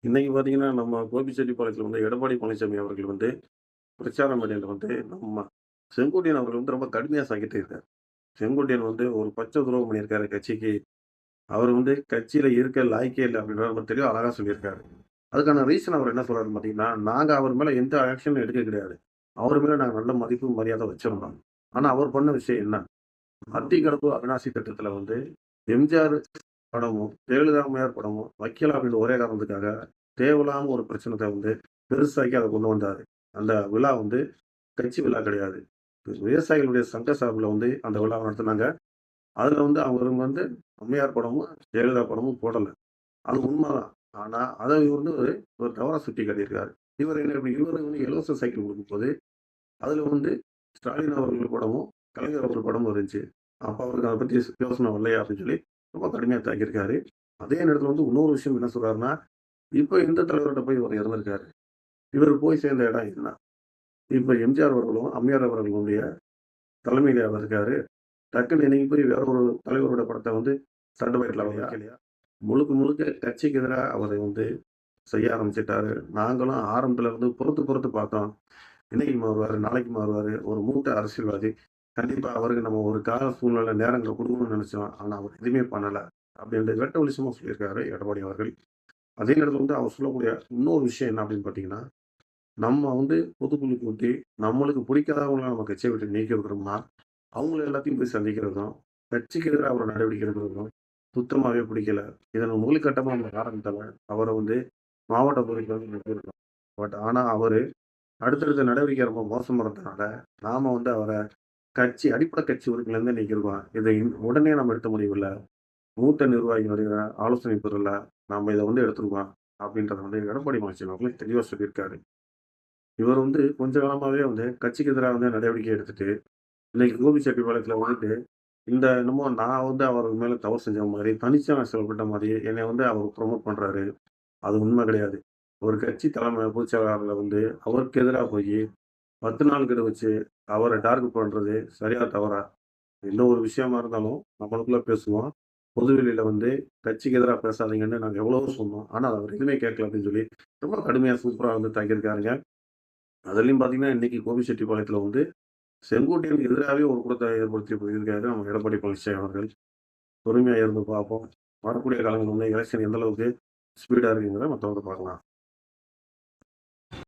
இன்னைக்கு பார்த்தீங்கன்னா, நம்ம கோபிச்செட்டிப்பாளையத்தில வந்து எடப்பாடி பழனிசாமி அவர்கள் வந்து பிரச்சாரம் மேடையில வந்து நம்ம செங்கோட்டையன் அவர்கள் வந்து ரொம்ப கடுமையா சாடிட்டு இருக்காரு. செங்கோட்டையன் வந்து ஒரு பச்சை துரோகம் பண்ணியிருக்காரு கட்சிக்கு. அவர் வந்து கட்சியில இருக்க லாயக்கே இல்ல அப்படின்ற மாரி தெளிவா அழகா சொல்லியிருக்காரு. அதுக்கான ரீசன் அவர் என்ன சொல்றாருன்னு பார்த்தீங்கன்னா, நாங்க அவர் மேல எந்த ஆக்ஷனும் எடுக்க கிடையாது. அவர் மேல நாங்க நல்ல மதிப்பு, மரியாதை வச்சிருந்தோம். ஆனா அவர் பண்ண விஷயம் என்ன? அத்திக்கடவு அவிநாசி திட்டத்தில வந்து எம்ஜிஆர் படமும், ஜெயலலிதா அம்மையார் படமும் வைக்கலாம் அப்படின்னு ஒரே காரணத்துக்காக, தேவையில்லாம ஒரு பிரச்சனத்த வந்து பெருசாக்கி அத கொண்டு வந்தாரு. அந்த விழா வந்து கட்சி விழா கிடையாது. விவசாயிகளுடைய சங்க சார்புல வந்து அந்த விழாவ நடத்துனாங்க. அதுல வந்து அவருங்க வந்து அம்மையார் படமும், ஜெயலலிதா படமும் போடல. அது உண்மதான். ஆனா, அத இவர் வந்து ஒரு தவறா சுட்டிக்காட்டியிருக்காரு. இவரு வந்து இலவச சைக்கிள் குடுக்கும்போது, அதுல வந்து ஸ்டாலின் அவர்கள் படமும், கலைஞர் அவர்கள் படமும் இருந்துச்சு. அப்ப அவருக்கு அத பத்தி யோசனை வரலையா? அப்படின்னு சொல்லி ரொம்ப கடுமையா தாக்கியிருக்காரு. அதே நேரத்துல வந்து இன்னொரு விஷயம் என்ன சொல்றாருன்னா, இப்ப எந்த தலைவர்ட்ட போய் இவர் இறந்திருக்காரு. இவரு போய் சேர்ந்த இடம் என்ன? இப்ப எம்ஜிஆர் அவர்களும், அம்மையார் அவர்களுடைய தலைமையில அவர் இருக்காரு. டக்குன்னு இன்னைக்கு போய் வேற ஒரு தலைவரோட படத்த வந்து சட்டமன்றத்துல அவர் வைக்கலையா? முழுக்க முழுக்க கட்சிக்கு எதிரா அவரை வந்து செய்ய ஆரம்பிச்சுட்டாரு. நாங்களும் ஆரம்பத்துல இருந்து பொறுத்து பொறுத்து பார்த்தோம். இன்னைக்கு மாறுவாரு, நாளைக்கு மாறுவாரு. ஒரு மூத்த அரசியல்வாதி. கண்டிப்பா அவருக்கு நம்ம ஒரு கால சூழ்நிலை நேரங்கள குடுக்கணும்னு நெனைச்சோம். ஆனா அவர் எதுவுமே பண்ணல. அப்படின்ட்டு வெட்ட வெளிச்சமா சொல்லியிருக்காரு எடப்பாடி அவர்கள். அதே நேரத்துல வந்து அவர் சொல்லக்கூடிய இன்னொரு விஷயம் என்ன அப்படின்னு பார்த்தீங்கன்னா, நம்ம வந்து பொதுக்குழு கூட்டி, நம்மளுக்கு பிடிக்காதவங்கள நம்ம கட்சிய விட்டு நீக்கி விடுறோம்னா, அவங்கள எல்லாத்தையும் போய் சந்திக்கிறதும், கட்சிக்கு எதிரா ஒரு நடவடிக்கை எடுக்கிறதும் சுத்தமாவே பிடிக்கல. இதன் முதல் கட்டமா நம்ம ஆரம்பித்தவன், அவர வந்து மாவட்ட பொறுப்புல வந்து நிறுத்தியிருக்கோம். ஆனா அவரு அடுத்தடுத்த நடவடிக்கை ரொம்ப மோசமா இருந்தனால, நாம வந்து அவர அடிப்படை கட்சி உறுப்பினர்லேருந்து நீக்கியிருக்கோம். இதை உடனே நம்ம எடுத்த முடிவு இல்ல. மூத்த நிர்வாகிகளுடைய ஆலோசனை பெறல. நாம இத வந்து எடுத்துருக்கோம். அப்படின்றத வந்து எடப்பாடி பழனிசாமி அவர்கள் தெளிவா சொல்லியிருக்காரு. இவர் வந்து கொஞ்ச காலமாவே வந்து கட்சிக்கு எதிரா வந்து நடவடிக்கை எடுத்துட்டு, இன்னைக்கு கோபிச்செட்டிப்பாளையத்தில வந்துட்டு, இந்த என்னமோ நான் வந்து அவர் மேல தவறு செஞ்ச மாரி, தனிச்சா நான் செயல்பட்ட மாரி, என்னைய வந்து அவர் ப்ரமோட் பண்றாரு. அது உண்மை கிடையாது. ஒரு கட்சி தலைமை பொதுச் செயலாளர்ல வந்து அவருக்கு எதிரா போயி 10 நாள் கெடு வச்சு, அவர டார்கெட் பண்றது சரியா? தவறா? எந்த ஒரு விஷயமா இருந்தாலும் நம்மளுக்குள்ள பேசுவோம். பொதுவெளியில வந்து கட்சிக்கு எதிரா பேசாதீங்கன்னு நாங்க எவ்வளவோ சொன்னோம். ஆனா அவர் எதுவுமே கேட்கல அப்படின்னு சொல்லி, ரொம்ப கடுமையா சூப்பரா வந்து தாக்கியிருக்காருங்க. அதிலயும் பார்த்தீங்கன்னா, இன்னைக்கு கோபிச்செட்டிப்பாளையத்தில வந்து செங்கோட்டையனுக்கு எதிராவே ஒரு கூட்டத்த ஏற்படுத்தி போயிருக்காரு நம்ம எடப்பாடி பழனிசாமி அவர்கள். பொறுமையா இருந்து பார்ப்போம். வரக்கூடிய காலங்கள்ல வந்து எலக்ஷன் எந்த அளவுக்கு ஸ்பீடா இருக்குங்கிறத மத்தவங்க பார்க்கலாம்.